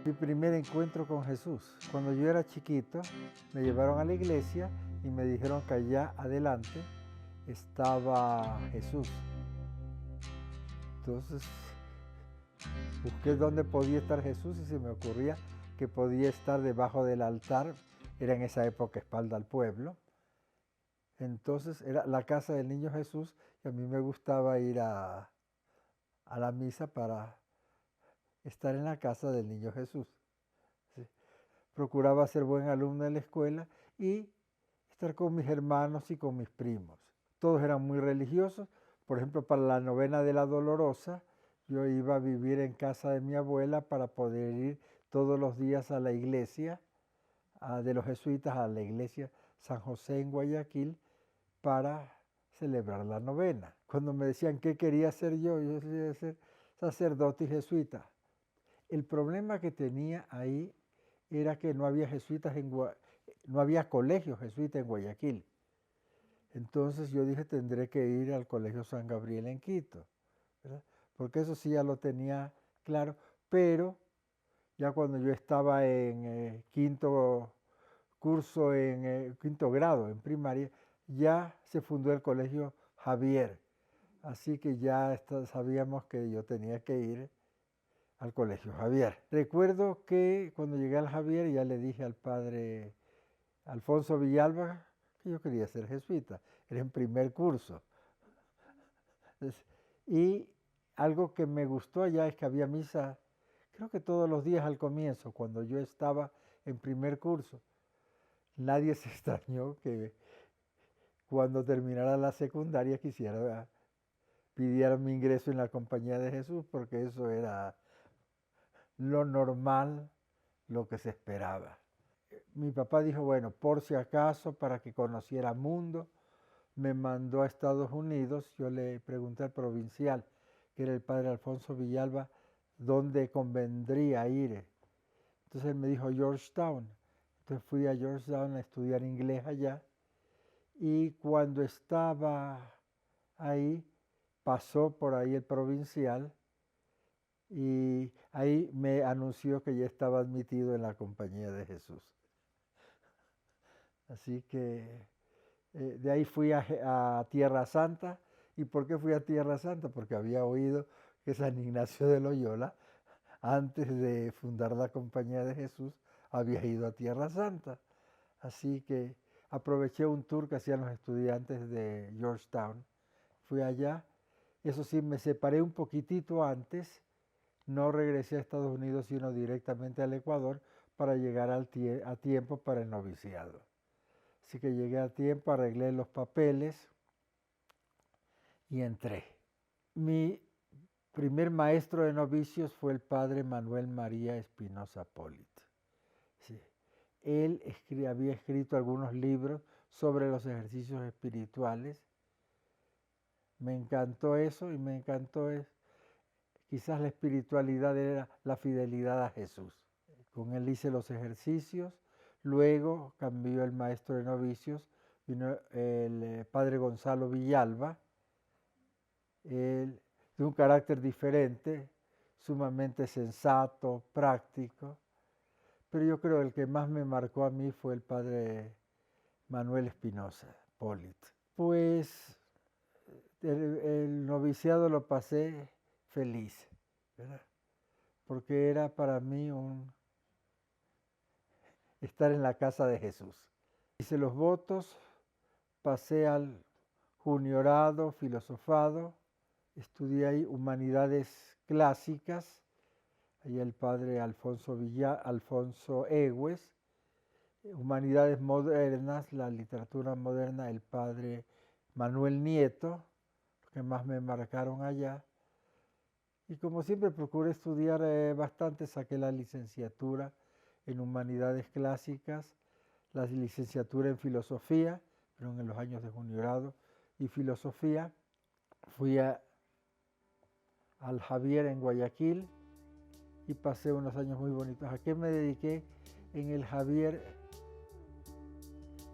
Mi primer encuentro con Jesús. Cuando yo era chiquito, me llevaron a la iglesia y me dijeron que allá adelante estaba Jesús. Entonces busqué dónde podía estar Jesús y se me ocurría que podía estar debajo del altar. Era en esa época espalda al pueblo. Entonces era la casa del niño Jesús y a mí me gustaba ir a la misa para estar en la casa del niño Jesús. Sí. Procuraba ser buen alumno de la escuela y estar con mis hermanos y con mis primos. Todos eran muy religiosos. Por ejemplo, para la novena de la Dolorosa, yo iba a vivir en casa de mi abuela para poder ir todos los días a la iglesia de los jesuitas, a la iglesia San José en Guayaquil, para celebrar la novena. Cuando me decían qué quería hacer yo quería ser sacerdote y jesuita. El problema que tenía ahí era que no había jesuitas no había colegio jesuita en Guayaquil. Entonces yo dije, tendré que ir al Colegio San Gabriel en Quito, ¿verdad? Porque eso sí ya lo tenía claro, pero ya cuando yo estaba en quinto curso, en quinto grado, en primaria, ya se fundó el Colegio Javier. Así que ya sabíamos que yo tenía que ir al Colegio Javier. Recuerdo que cuando llegué al Javier ya le dije al padre Alfonso Villalba que yo quería ser jesuita. Era en primer curso. Y algo que me gustó allá es que había misa, creo que todos los días al comienzo, cuando yo estaba en primer curso. Nadie se extrañó que cuando terminara la secundaria pidiera mi ingreso en la Compañía de Jesús, porque eso era lo normal, lo que se esperaba. Mi papá dijo, bueno, por si acaso, para que conociera mundo, me mandó a Estados Unidos. Yo le pregunté al provincial, que era el padre Alfonso Villalba, dónde convendría ir. Entonces él me dijo Georgetown. Entonces fui a Georgetown a estudiar inglés allá. Y cuando estaba ahí, pasó por ahí el provincial y ahí me anunció que ya estaba admitido en la Compañía de Jesús. Así que de ahí fui a Tierra Santa. ¿Y por qué fui a Tierra Santa? Porque había oído que San Ignacio de Loyola, antes de fundar la Compañía de Jesús, había ido a Tierra Santa. Así que aproveché un tour que hacían los estudiantes de Georgetown. Fui allá. Eso sí, me separé un poquitito antes. No regresé a Estados Unidos, sino directamente al Ecuador para llegar a tiempo para el noviciado. Así que llegué a tiempo, arreglé los papeles y entré. Mi primer maestro de novicios fue el padre Manuel María Espinosa Polit. Sí. Él había escrito algunos libros sobre los ejercicios espirituales. Me encantó eso y me encantó quizás la espiritualidad era la fidelidad a Jesús. Con él hice los ejercicios, luego cambió el maestro de novicios, vino el padre Gonzalo Villalba, él de un carácter diferente, sumamente sensato, práctico, pero yo creo que el que más me marcó a mí fue el padre Manuel Espinosa Polit. Pues el noviciado lo pasé feliz, ¿verdad? Porque era para mí estar en la casa de Jesús. Hice los votos, pasé al juniorado, filosofado, estudié ahí humanidades clásicas, ahí el padre Alfonso Egues, humanidades modernas, la literatura moderna, el padre Manuel Nieto, que más me marcaron allá. Y como siempre procuré estudiar bastante, saqué la licenciatura en humanidades clásicas, la licenciatura en filosofía, pero en los años de juniorado y filosofía. Fui al Javier en Guayaquil y pasé unos años muy bonitos. ¿A qué me dediqué en el Javier?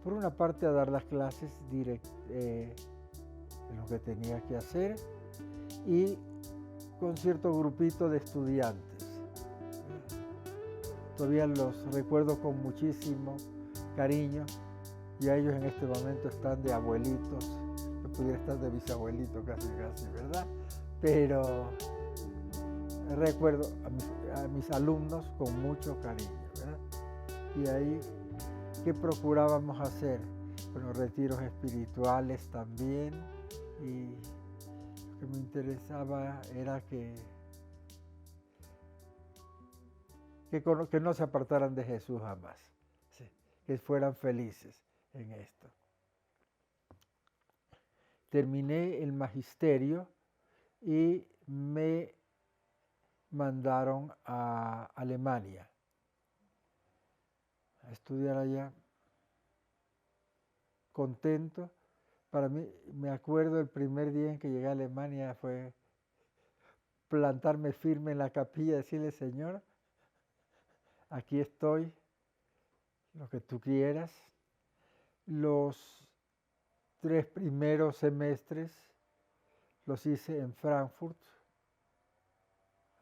Por una parte a dar las clases de lo que tenía que hacer y con cierto grupito de estudiantes. todavía los recuerdo con muchísimo cariño. Ya ellos en este momento están de abuelitos, yo pudiera estar de bisabuelito casi, ¿verdad? Pero recuerdo a mis alumnos con mucho cariño, ¿verdad? Y ahí, ¿qué procurábamos hacer? Bueno, retiros espirituales también, y lo que me interesaba era que no se apartaran de Jesús jamás, ¿sí? Que fueran felices en esto. Terminé el magisterio y me mandaron a Alemania a estudiar allá, contento. Para mí, me acuerdo el primer día en que llegué a Alemania fue plantarme firme en la capilla y decirle: Señor, aquí estoy, lo que tú quieras. Los 3 primeros semestres los hice en Frankfurt.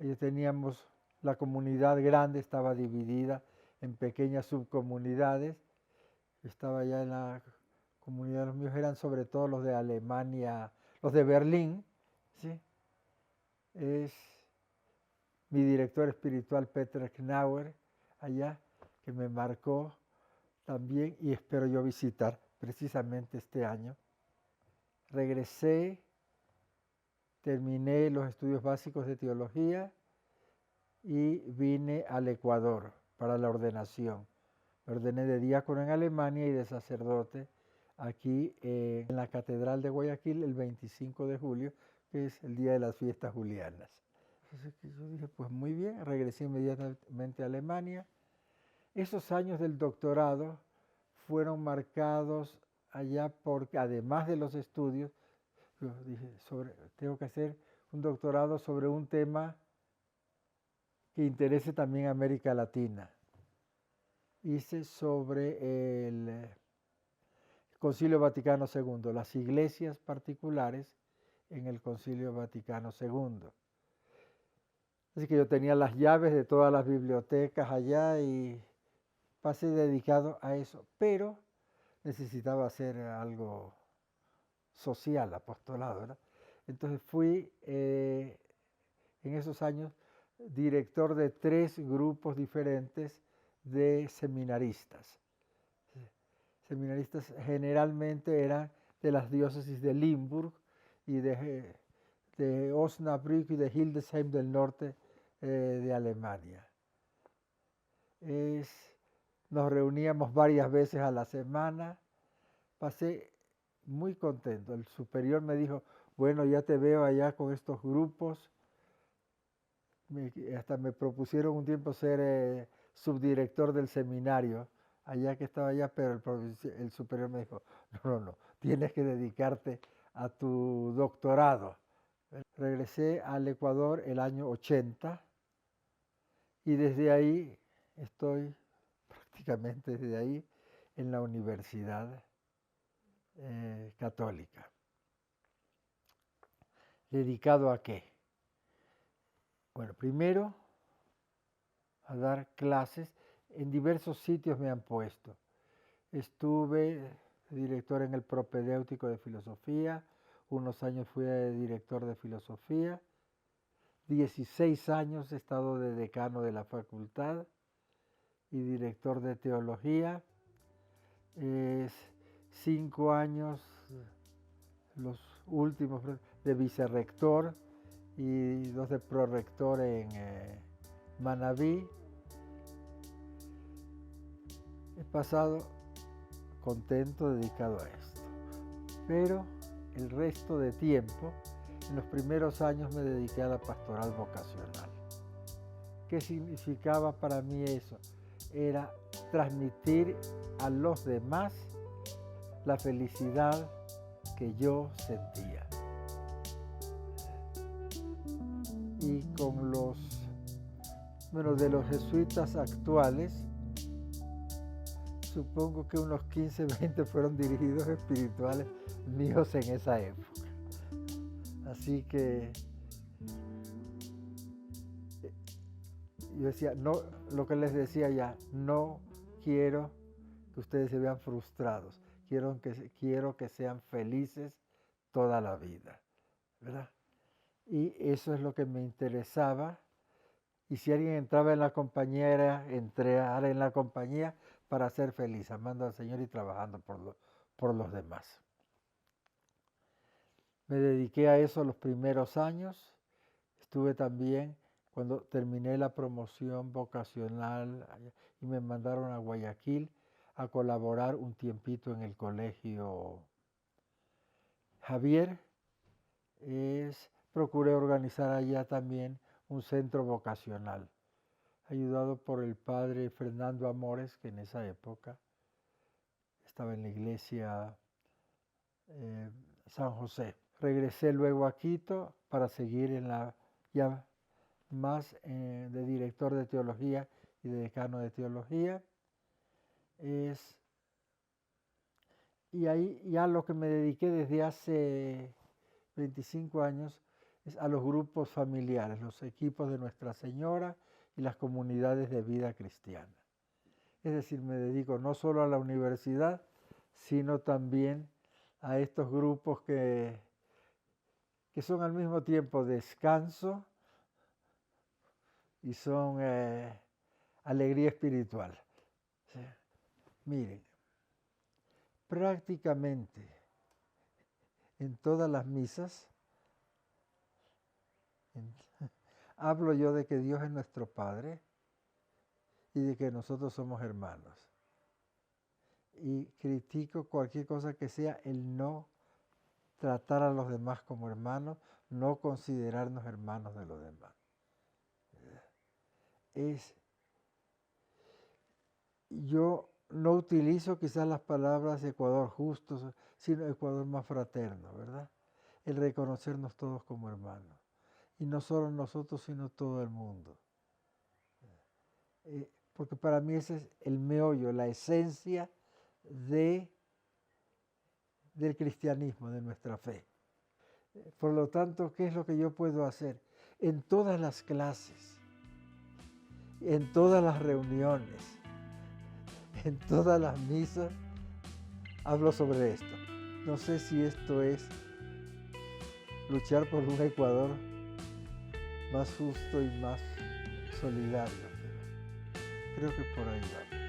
Allí teníamos la comunidad grande, estaba dividida en pequeñas subcomunidades. Estaba ya en la comunidad, los míos eran sobre todo los de Alemania, los de Berlín, ¿sí? Es mi director espiritual Peter Knauer allá, que me marcó también, y espero yo visitar precisamente este año. Regresé, terminé los estudios básicos de teología y vine al Ecuador para la ordenación. Me ordené de diácono en Alemania y de sacerdote aquí en la Catedral de Guayaquil el 25 de julio, que es el día de las fiestas julianas. Entonces yo dije, pues muy bien, regresé inmediatamente a Alemania. Esos años del doctorado fueron marcados allá porque, además de los estudios, yo dije, tengo que hacer un doctorado sobre un tema que interese también a América Latina. Hice sobre el Concilio Vaticano II, las iglesias particulares en el Concilio Vaticano II. Así que yo tenía las llaves de todas las bibliotecas allá y pasé dedicado a eso, pero necesitaba hacer algo social, apostolado, ¿verdad? Entonces fui en esos años director de 3 grupos diferentes de seminaristas. Seminaristas generalmente eran de las diócesis de Limburg y de Osnabrück y de Hildesheim del norte de Alemania. Nos reuníamos varias veces a la semana. Pasé muy contento. El superior me dijo, bueno, ya te veo allá con estos grupos. Hasta me propusieron un tiempo ser subdirector del seminario, allá que estaba allá, pero el superior me dijo, no, tienes que dedicarte a tu doctorado. Regresé al Ecuador el año 80 y desde ahí estoy prácticamente desde ahí en la Universidad Católica. ¿Dedicado a qué? Bueno, primero a dar clases. En diversos sitios me han puesto. Estuve director en el propedéutico de filosofía, unos años fui director de filosofía, 16 años he estado de decano de la facultad y director de teología, 5 años, los últimos, de vicerrector y 2 de prorector en Manabí. He pasado contento, dedicado a esto, pero el resto de tiempo, en los primeros años me dediqué a la pastoral vocacional. ¿Qué significaba para mí eso? Era transmitir a los demás la felicidad que yo sentía. Y con de los jesuitas actuales, supongo que unos 15, 20 fueron dirigidos espirituales míos en esa época. Así que yo decía, no, lo que les decía ya, no quiero que ustedes se vean frustrados, quiero que sean felices toda la vida, ¿verdad? Y eso es lo que me interesaba. Y si alguien entraba en la compañía, era entrar en la compañía para ser feliz, amando al Señor y trabajando por los demás. Me dediqué a eso los primeros años. Estuve también cuando terminé la promoción vocacional y me mandaron a Guayaquil a colaborar un tiempito en el colegio Javier. Procuré organizar allá también un centro vocacional, ayudado por el padre Fernando Amores, que en esa época estaba en la iglesia San José. Regresé luego a Quito para seguir en la ya más de director de teología y de decano de teología. Y ahí ya lo que me dediqué desde hace 25 años es a los grupos familiares, los equipos de Nuestra Señora y las comunidades de vida cristiana. Es decir, me dedico no solo a la universidad, sino también a estos grupos que son al mismo tiempo descanso y son alegría espiritual. ¿Sí? Miren, prácticamente en todas las misas hablo yo de que Dios es nuestro Padre y de que nosotros somos hermanos. Y critico cualquier cosa que sea el no tratar a los demás como hermanos, no considerarnos hermanos de los demás. Yo no utilizo quizás las palabras Ecuador justo, sino Ecuador más fraterno, ¿verdad? El reconocernos todos como hermanos. Y no solo nosotros, sino todo el mundo. Porque para mí ese es el meollo, la esencia del cristianismo, de nuestra fe. Por lo tanto, ¿qué es lo que yo puedo hacer? En todas las clases, en todas las reuniones, en todas las misas, hablo sobre esto. No sé si esto es luchar por un Ecuador más justo y más solidario. Creo que por ahí va.